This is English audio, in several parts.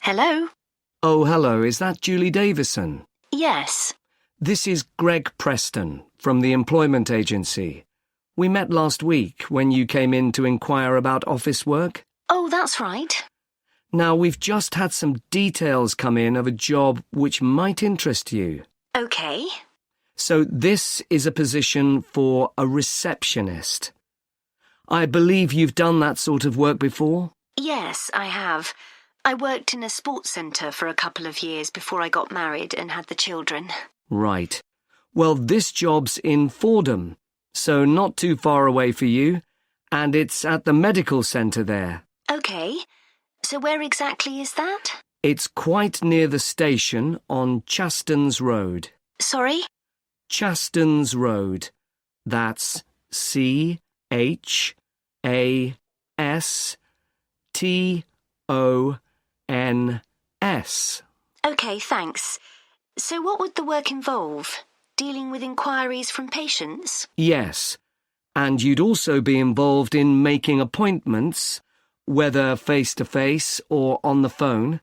Hello? Oh, hello, is that Julie Davison? Yes. This is Greg Preston from the employment agency. We met last week when you came in to inquire about office work. Oh, that's right. Now, we've just had some details come in of a job which might interest you. Okay. So this is a position for a receptionist. I believe you've done that sort of work before? Yes, I have. I worked in a sports centre for a couple of years before I got married and had the children. Right. Well, this job's in Fordham, so not too far away for you, and it's at the medical centre there. Okay. So where exactly is that? It's quite near the station on Chastens Road. Sorry? Chastens Road. That's CHASTONS. Okay, thanks. So what would the work involve? Dealing with inquiries from patients? Yes, and you'd also be involved in making appointments, whether face-to-face or on the phone,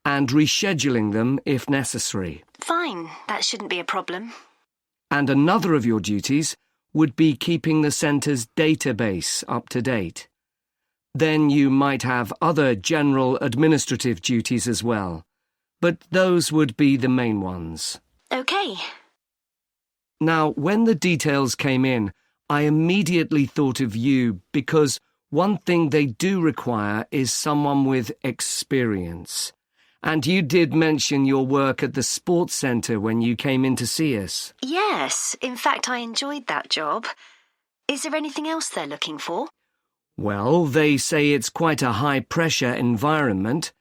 and rescheduling them if necessary. Fine, that shouldn't be a problem. And another of your duties would be keeping the centre's database up to date. Then you might have other general administrative duties as well, but those would be the main ones. Okay. Now, when the details came in, I immediately thought of you because one thing they do require is someone with experience. And you did mention your work at the sports centre when you came in to see us. Yes, in fact, I enjoyed that job. Is there anything else they're looking for? Well, they say it's quite a high-pressure environment.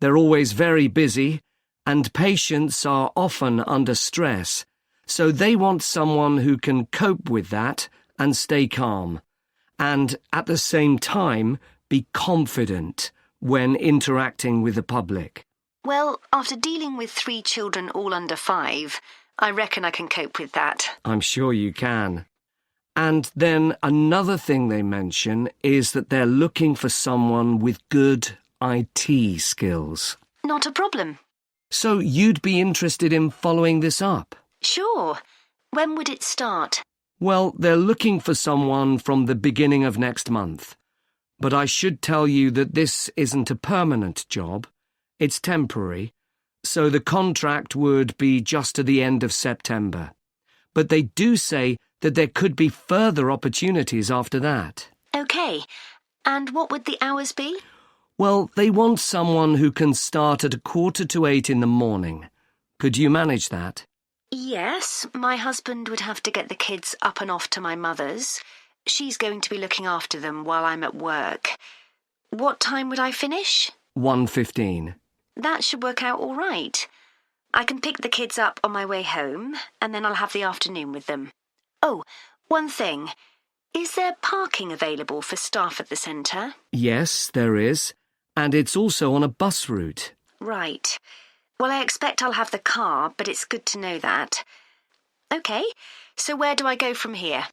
They're always very busy, and patients are often under stress. So they want someone who can cope with that and stay calm, and at the same time be confident when interacting with the public. Well, after dealing with 3 children all under 5, I reckon I can cope with that. I'm sure you can. And then another thing they mention is that they're looking for someone with good IT skills. Not a problem. So you'd be interested in following this up? Sure. When would it start? Well, they're looking for someone from the beginning of next month. But I should tell you that this isn't a permanent job. It's temporary, so the contract would be just to the end of September. But they do say that there could be further opportunities after that. Okay. And what would the hours be? Well, they want someone who can start at 7:45 in the morning. Could you manage that? Yes, my husband would have to get the kids up and off to my mother's. She's going to be looking after them while I'm at work. What time would I finish? 1:15. That should work out all right. I can pick the kids up on my way home, and then I'll have the afternoon with them. Oh, one thing. Is there parking available for staff at the centre? Yes, there is. And it's also on a bus route. Right. Well, I expect I'll have the car, but it's good to know that. Okay, so where do I go from here?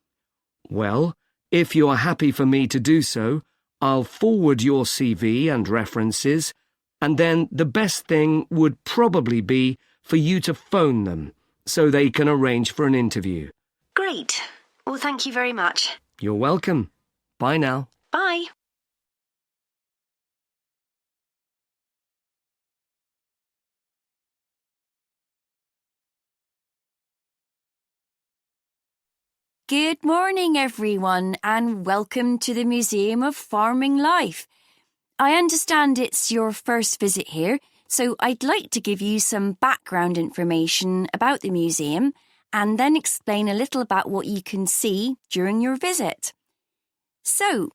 Well, if you're happy for me to do so, I'll forward your CV and references, and then the best thing would probably be for you to phone them so they can arrange for an interview. Great. Well, thank you very much. You're welcome. Bye now. Bye. Good morning, everyone, and welcome to the Museum of Farming Life. I understand it's your first visit here, so I'd like to give you some background information about the museum and then explain a little about what you can see during your visit. So,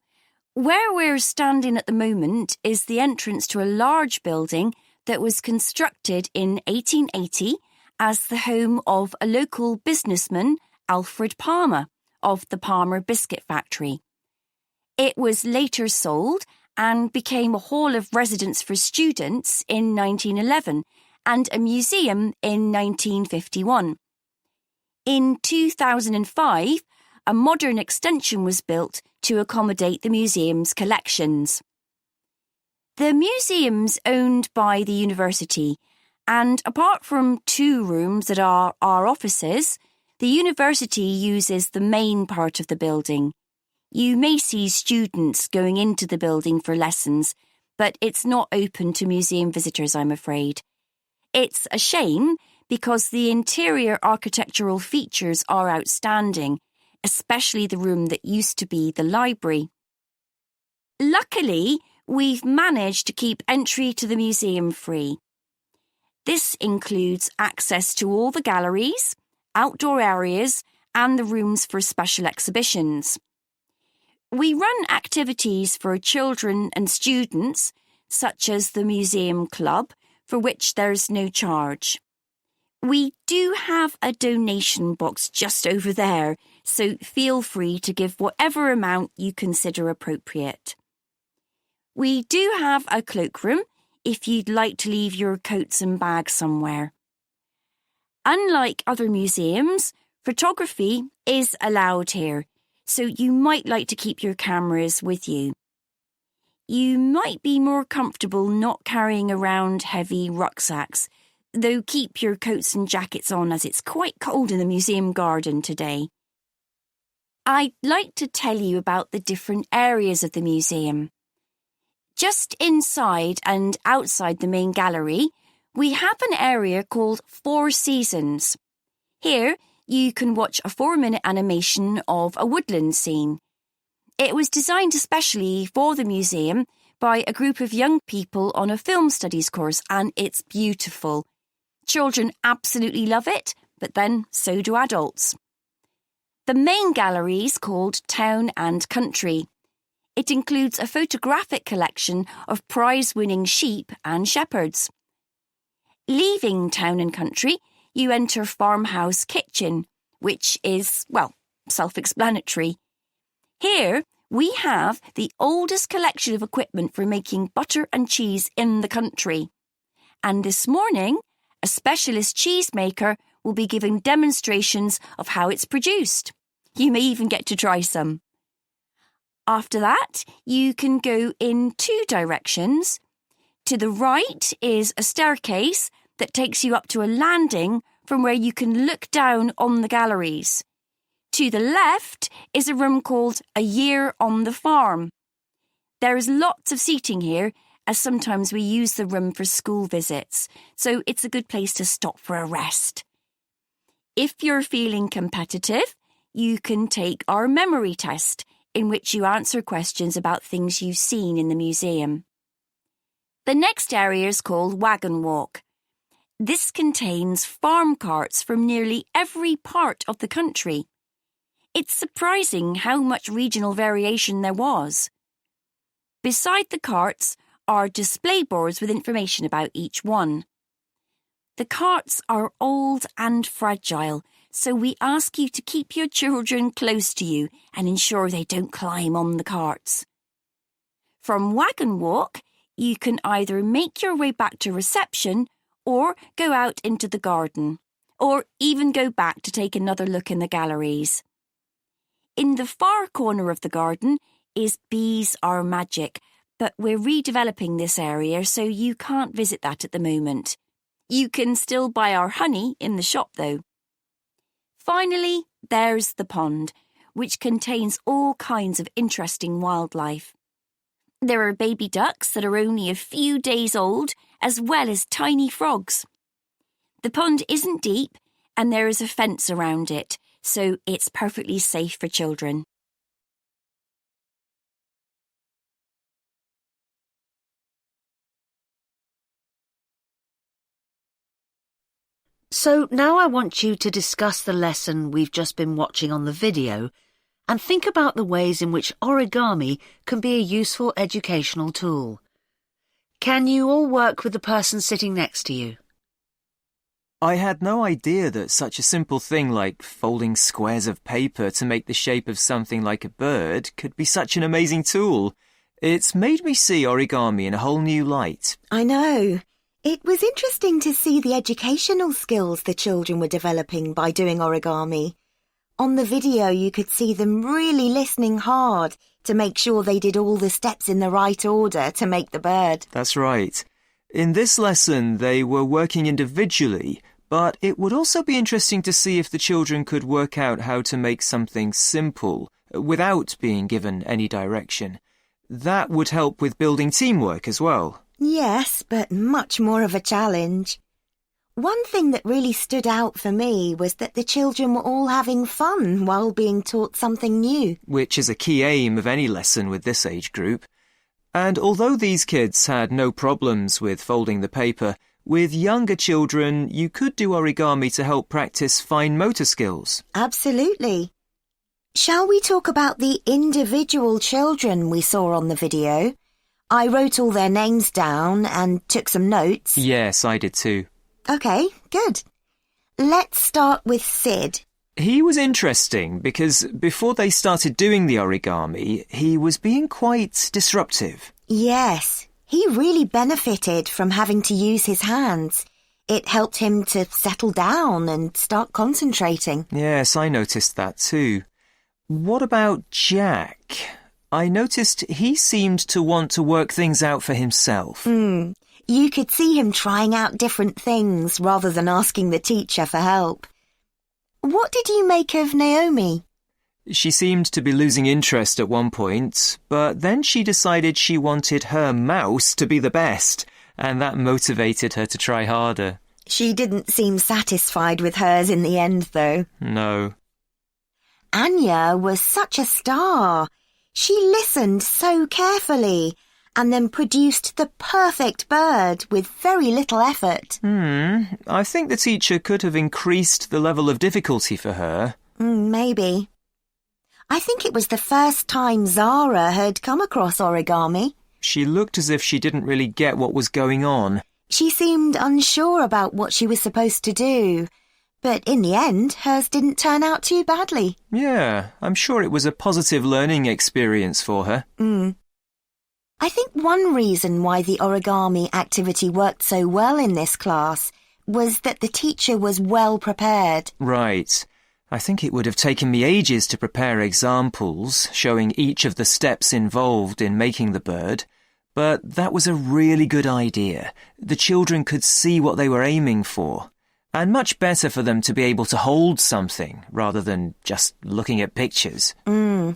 where we're standing at the moment is the entrance to a large building that was constructed in 1880 as the home of a local businessman, Alfred Palmer, of the Palmer Biscuit Factory. It was later sold and became a hall of residence for students in 1911 and a museum in 1951. In 2005, a modern extension was built to accommodate the museum's collections. The museum's owned by the university, and apart from 2 rooms that are our offices, the university uses the main part of the building. You may see students going into the building for lessons, but it's not open to museum visitors, I'm afraid. It's a shame because the interior architectural features are outstanding, especially the room that used to be the library. Luckily, we've managed to keep entry to the museum free. This includes access to all the galleries, outdoor areas, and the rooms for special exhibitions. We run activities for children and students, such as the Museum Club, for which there's no charge. We do have a donation box just over there, so feel free to give whatever amount you consider appropriate. We do have a cloakroom if you'd like to leave your coats and bags somewhere. Unlike other museums, photography is allowed here, so you might like to keep your cameras with you. You might be more comfortable not carrying around heavy rucksacks, though keep your coats and jackets on as it's quite cold in the museum garden today. I'd like to tell you about the different areas of the museum. Just inside and outside the main gallery, we have an area called 4 Seasons. Here, you can watch a 4-minute animation of a woodland scene. It was designed especially for the museum by a group of young people on a film studies course, and it's beautiful. Children absolutely love it, but then so do adults. The main gallery is called Town and Country. It includes a photographic collection of prize-winning sheep and shepherds. Leaving Town and Country, you enter Farmhouse Kitchen, which is, well, self-explanatory. Here, we have the oldest collection of equipment for making butter and cheese in the country. And this morning, a specialist cheesemaker will be giving demonstrations of how it's produced. You may even get to try some. After that, you can go in 2 directions. To the right is a staircase that takes you up to a landing from where you can look down on the galleries. To the left is a room called A Year on the Farm. There is lots of seating here, as sometimes we use the room for school visits, so it's a good place to stop for a rest. If you're feeling competitive, you can take our memory test, in which you answer questions about things you've seen in the museum. The next area is called Wagon Walk. This contains farm carts from nearly every part of the country. It's surprising how much regional variation there was. Beside the carts are display boards with information about each one. The carts are old and fragile, so we ask you to keep your children close to you and ensure they don't climb on the carts. From Wagon Walk, you can either make your way back to reception or go out into the garden, or even go back to take another look in the galleries. In the far corner of the garden is Bees Are Magic, but we're redeveloping this area so you can't visit that at the moment. You can still buy our honey in the shop though. Finally, there's the pond, which contains all kinds of interesting wildlife. There are baby ducks that are only a few days old, as well as tiny frogs. The pond isn't deep, and there is a fence around it, so it's perfectly safe for children. So now I want you to discuss the lesson we've just been watching on the video and think about the ways in which origami can be a useful educational tool. Can you all work with the person sitting next to you? I had no idea that such a simple thing like folding squares of paper to make the shape of something like a bird could be such an amazing tool. It's made me see origami in a whole new light. I know. It was interesting to see the educational skills the children were developing by doing origami. On the video, you could see them really listening hard to make sure they did all the steps in the right order to make the bird. That's right. In this lesson, they were working individually, but it would also be interesting to see if the children could work out how to make something simple without being given any direction. That would help with building teamwork as well. Yes, but much more of a challenge. One thing that really stood out for me was that the children were all having fun while being taught something new. Which is a key aim of any lesson with this age group. And although these kids had no problems with folding the paper, with younger children you could do origami to help practice fine motor skills. Absolutely. Shall we talk about the individual children we saw on the video? I wrote all their names down and took some notes. Yes, I did too. Okay, good. Let's start with Sid. He was interesting because before they started doing the origami, he was being quite disruptive. Yes, he really benefited from having to use his hands. It helped him to settle down and start concentrating. Yes, I noticed that too. What about Jack? I noticed he seemed to want to work things out for himself. You could see him trying out different things rather than asking the teacher for help. What did you make of Naomi? She seemed to be losing interest at one point, but then she decided she wanted her mouse to be the best, and that motivated her to try harder. She didn't seem satisfied with hers in the end, though. No. Anya was such a star. She listened so carefully and then produced the perfect bird with very little effort. I think the teacher could have increased the level of difficulty for her. Maybe. I think it was the first time Zara had come across origami. She looked as if she didn't really get what was going on. She seemed unsure about what she was supposed to do, but in the end, hers didn't turn out too badly. Yeah, I'm sure it was a positive learning experience for her. I think one reason why the origami activity worked so well in this class was that the teacher was well prepared. Right. I think it would have taken me ages to prepare examples showing each of the steps involved in making the bird, but that was a really good idea. The children could see what they were aiming for, and much better for them to be able to hold something rather than just looking at pictures.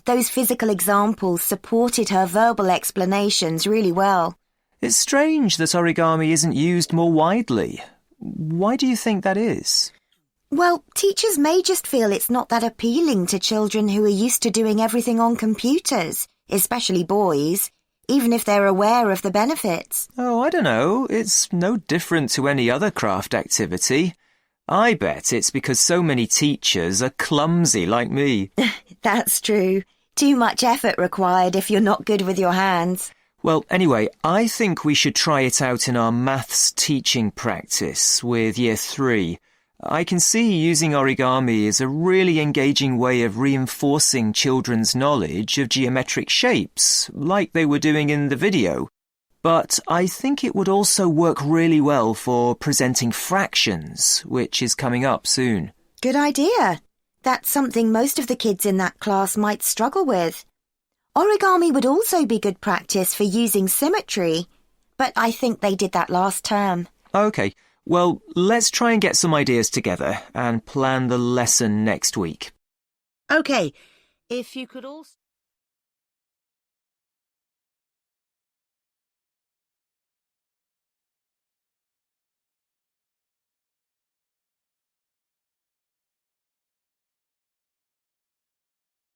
Those physical examples supported her verbal explanations really well. It's strange that origami isn't used more widely. Why do you think that is? Well, teachers may just feel it's not that appealing to children who are used to doing everything on computers, especially boys, even if they're aware of the benefits. Oh, I don't know. It's no different to any other craft activity. I bet it's because so many teachers are clumsy like me. That's true. Too much effort required if you're not good with your hands. Well, anyway, I think we should try it out in our maths teaching practice with Year 3. I can see using origami is a really engaging way of reinforcing children's knowledge of geometric shapes, like they were doing in the video. But I think it would also work really well for presenting fractions, which is coming up soon. Good idea. That's something most of the kids in that class might struggle with. Origami would also be good practice for using symmetry, but I think they did that last term. OK, well, let's try and get some ideas together and plan the lesson next week. OK, if you could all...